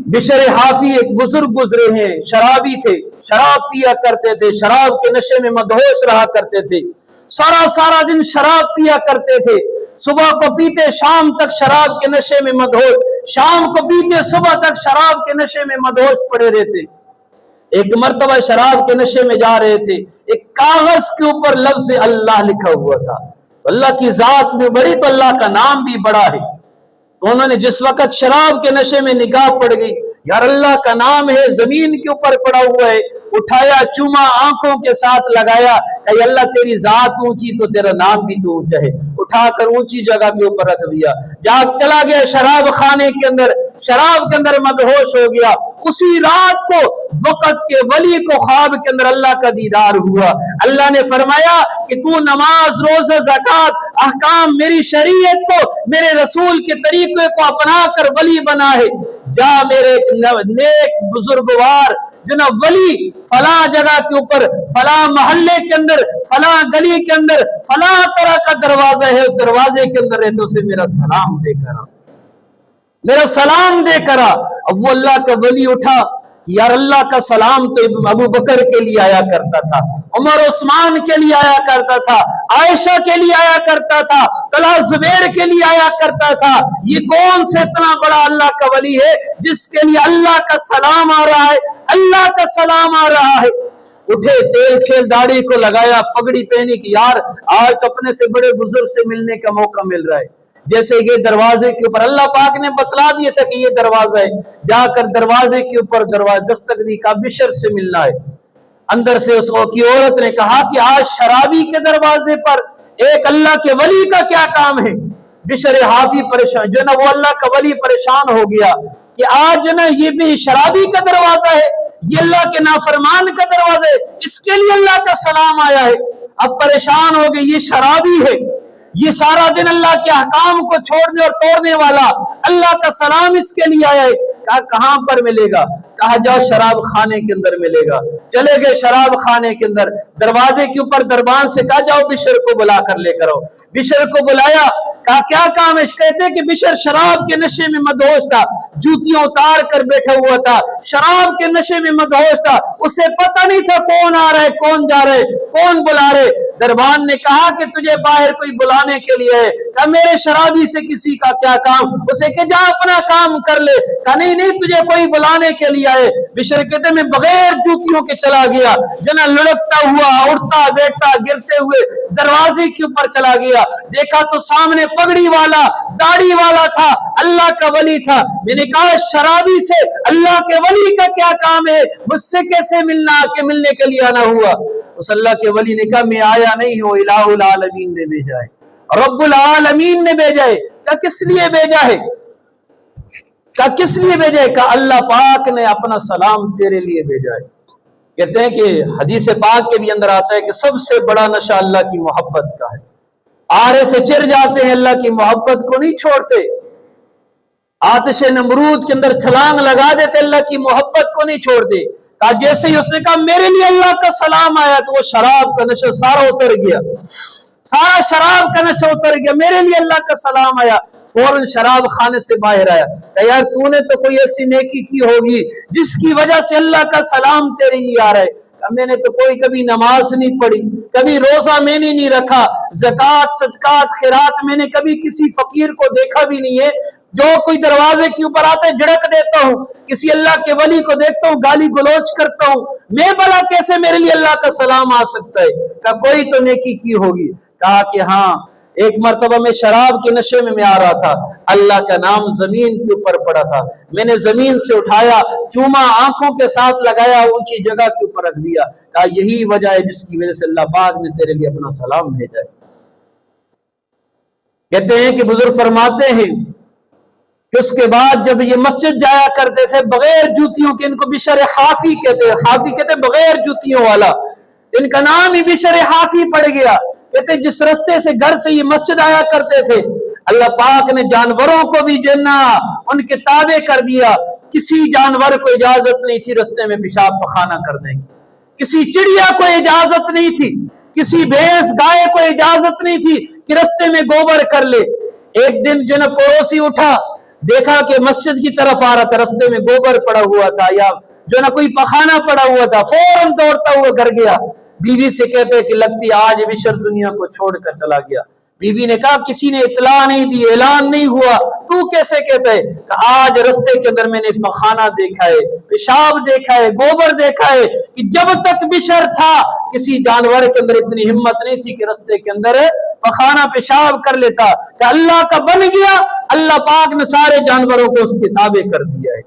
बिशर हाफी एक बुजुर्ग गुजरे हैं, शराबी थे, शराब पिया करते थे, शराब के नशे में मदहोश रहा करते थे, सारा सारा दिन शराब पिया करते थे, सुबह को पीते शाम तक शराब के नशे में मदहोश, शाम को पीते सुबह तक शराब के नशे में मदहोश पड़े रहते। एक मर्तबा शराब के नशे में जा रहे थे, एक कागज के ऊपर लफ्ज अल्लाह लिखा हुआ था। अल्लाह की जात भी बड़ी तो अल्लाह का नाम भी बड़ा है। तो उन्होंने जिस वक्त शराब के नशे में निगाह पड़ गई, यार अल्लाह का नाम है, जमीन के ऊपर पड़ा हुआ है, उठाया, चूमा, आंखों के साथ लगाया, अल्लाह तेरी जात ऊंची तो तेरा नाम भी तो ऊंचा है, उठाकर ऊंची जगह के ऊपर रख दिया, जाग चला गया शराब खाने के अंदर, शराब के अंदर मदहोश हो गया। उसी रात को वक्त के वली को ख्वाब के अंदर अल्लाह का दीदार हुआ। अल्लाह ने फरमाया कि तू नमाज, रोजा, ज़कात, अहकाम, मेरी शरीयत को, मेरे रसूल के तरीके को अपना कर वली बना है, जा मेरे नेक बुजुर्गवार जना वली फला जगह के ऊपर, फला मोहल्ले के अंदर, फला गली के अंदर, फला तरह का दरवाजा है, दरवाजे के अंदर रहते उसे मेरा सलाम देकर आ, मेरा सलाम देकर आ। अब वो अल्लाह का वली उठा, यार अल्लाह का सलाम तो अबू बकर के लिए आया करता था, उमर उस्मान के लिए आया करता था, आयशा के लिए आया करता था, तला जुबैर के लिए आया करता था। ये कौन से इतना बड़ा अल्लाह का वली है जिसके लिए अल्लाह का सलाम आ रहा है, अल्लाह का सलाम आ रहा है। उठे, तेल छेल दाढ़ी को लगाया, पगड़ी पहनी कि यार आज तो अपने से बड़े बुजुर्ग से मिलने का मौका मिल रहा है। जैसे ये दरवाजे के ऊपर अल्लाह पाक ने बतला दिया था कि ये दरवाजा है, जाकर दरवाजे के ऊपर दरवाजा दस्तक दी का बिशर से मिलना है। अंदर से उसको की औरत ने कहा कि आज शराबी के दरवाजे पर एक अल्लाह के वली का क्या काम है। बिशर हाफी परेशान, जो ना वो अल्लाह का वली परेशान हो गया कि आज ना ये भी शराबी का दरवाजा है, ये अल्लाह के नाफरमान का दरवाजा है, इसके लिए अल्लाह का सलाम आया है। अब परेशान हो गए, ये शराबी है, ये सारा दिन अल्लाह के अहकाम को छोड़ने और तोड़ने वाला, अल्लाह का सलाम इसके लिए आया है। कहा कहां पर मिलेगा? कहा जाओ शराब खाने के अंदर मिलेगा। चले गए शराब खाने के अंदर, दरवाजे के ऊपर दरबान से कहा जाओ बिशर को बुला कर लेकर आओ। बिशर को बुलाया, कहा क्या काम है? कहते कि बिशर शराब के नशे में मदहोश था, जूतियां उतार कर बैठा हुआ था, शराब के नशे में मदहोश था, उसे पता नहीं था कौन आ रहा है, कौन जा रहे, कौन बुला रहे। दरबान ने कहा कि तुझे बाहर कोई बुलाने के लिए है। कहा मेरे शराबी से किसी का क्या काम? उसे कि जा अपना काम कर ले। कहा नहीं नहीं, तुझे कोई बुलाने के लिए आए। बिशर कहते मैं बगैर जूतियों के चला गया, जना लुढ़कता हुआ, उठता बैठता गिरते हुए दरवाजे के ऊपर चला गया। देखा तो सामने पगड़ी वाला, दाढ़ी वाला था, अल्लाह का वली था। मैंने कहा शराबी से अल्लाह के वली का क्या काम है, मुझसे कैसे मिलना, के मिलने के लिए आना हुआ? उस अल्लाह के वली ने कहा मैं आया नहीं हूं, इलाहुल आलमीन ने भेजा है, रब्बुल आलमीन ने भेजा है। क्या किस लिए भेजा है? क्या किस लिए भेजा है? कहा अल्लाह पाक ने अपना सलाम तेरे लिए भेजा है। कहते हैं कि हदीस पाक के भी अंदर आता है कि सबसे बड़ा नशा अल्लाह की मोहब्बत का है। आरे से चिर जाते हैं, अल्लाह की मोहब्बत को नहीं छोड़ते। आतिश नमरूद के अंदर छलांग लगा देते, अल्लाह की मोहब्बत को नहीं छोड़ते। कहा जैसे ही उसने कहा मेरे लिए अल्लाह का सलाम आया, तो वो शराब का नशा सारा उतर गया, सारा शराब का नशा उतर गया। मेरे लिए अल्लाह का सलाम आया, फौरन शराब खाने से बाहर आया। यार तूने तो कोई ऐसी नेकी की होगी जिसकी वजह से अल्लाह का सलाम तेरे लिए आ रहा है। मैंने तो कोई कभी नमाज नहीं पढ़ी, कभी रोजा मैंने नहीं रखा, ज़कात, सदकात, खैरात मैंने कभी किसी फकीर को देखा भी नहीं है। जो कोई दरवाजे के ऊपर आता है झड़क देता हूँ, किसी अल्लाह के वली को देखता हूँ गाली गलौज करता हूँ, मैं भला कैसे मेरे लिए अल्लाह का सलाम आ सकता है? कहा कोई तो नेकी की होगी। कहा कि हाँ, एक मर्तबा में शराब के नशे में मैं आ रहा था, अल्लाह का नाम जमीन के ऊपर पड़ा था, मैंने जमीन से उठाया, चूमा, आंखों के साथ लगाया, ऊंची जगह के ऊपर रख दिया। कहा यही वजह है जिसकी वजह से अल्लाह पाक ने तेरे लिए अपना सलाम भेजा है। कहते हैं कि बुजुर्ग फरमाते हैं कि उसके बाद जब ये मस्जिद जाया करते थे बगैर जूतियों के, इनको बिशर हाफी कहते हैं, हाफी कहते बगैर जूतियों वाला, इनका नाम ही बिशर हाफी पड़ गया। कहते जिस रास्ते से घर से ये मस्जिद आया करते थे, अल्लाह पाक ने जानवरों को भी जन्ना उनके ताबे कर दिया। किसी जानवर को इजाजत नहीं थी रास्ते में पेशाब पखाना करने की, किसी चिड़िया को इजाजत नहीं थी, किसी भैंस गाय को इजाजत नहीं थी कि रास्ते में गोबर कर ले। एक दिन जो न पड़ोसी उठा, देखा कि मस्जिद की तरफ आ रहा था, रास्ते में गोबर पड़ा हुआ था या जो ना कोई पखाना पड़ा हुआ था, फौरन दौड़ता हुआ घर गया। बीवी से कहते कि लगती आज विशर दुनिया को छोड़कर चला गया। बीवी ने कहा किसी ने इतला नहीं दी, ऐलान नहीं हुआ, तू कैसे कहता है? आज रास्ते के अंदर मैंने पखाना देखा है, पेशाब देखा है, गोबर देखा है कि जब तक बिशर था किसी जानवर के अंदर इतनी हिम्मत नहीं थी कि रास्ते के अंदर पखाना पेशाब कर लेता। कि अल्लाह का बन गया, अल्लाह पाक ने सारे जानवरों को उसके ताबे कर दिया है।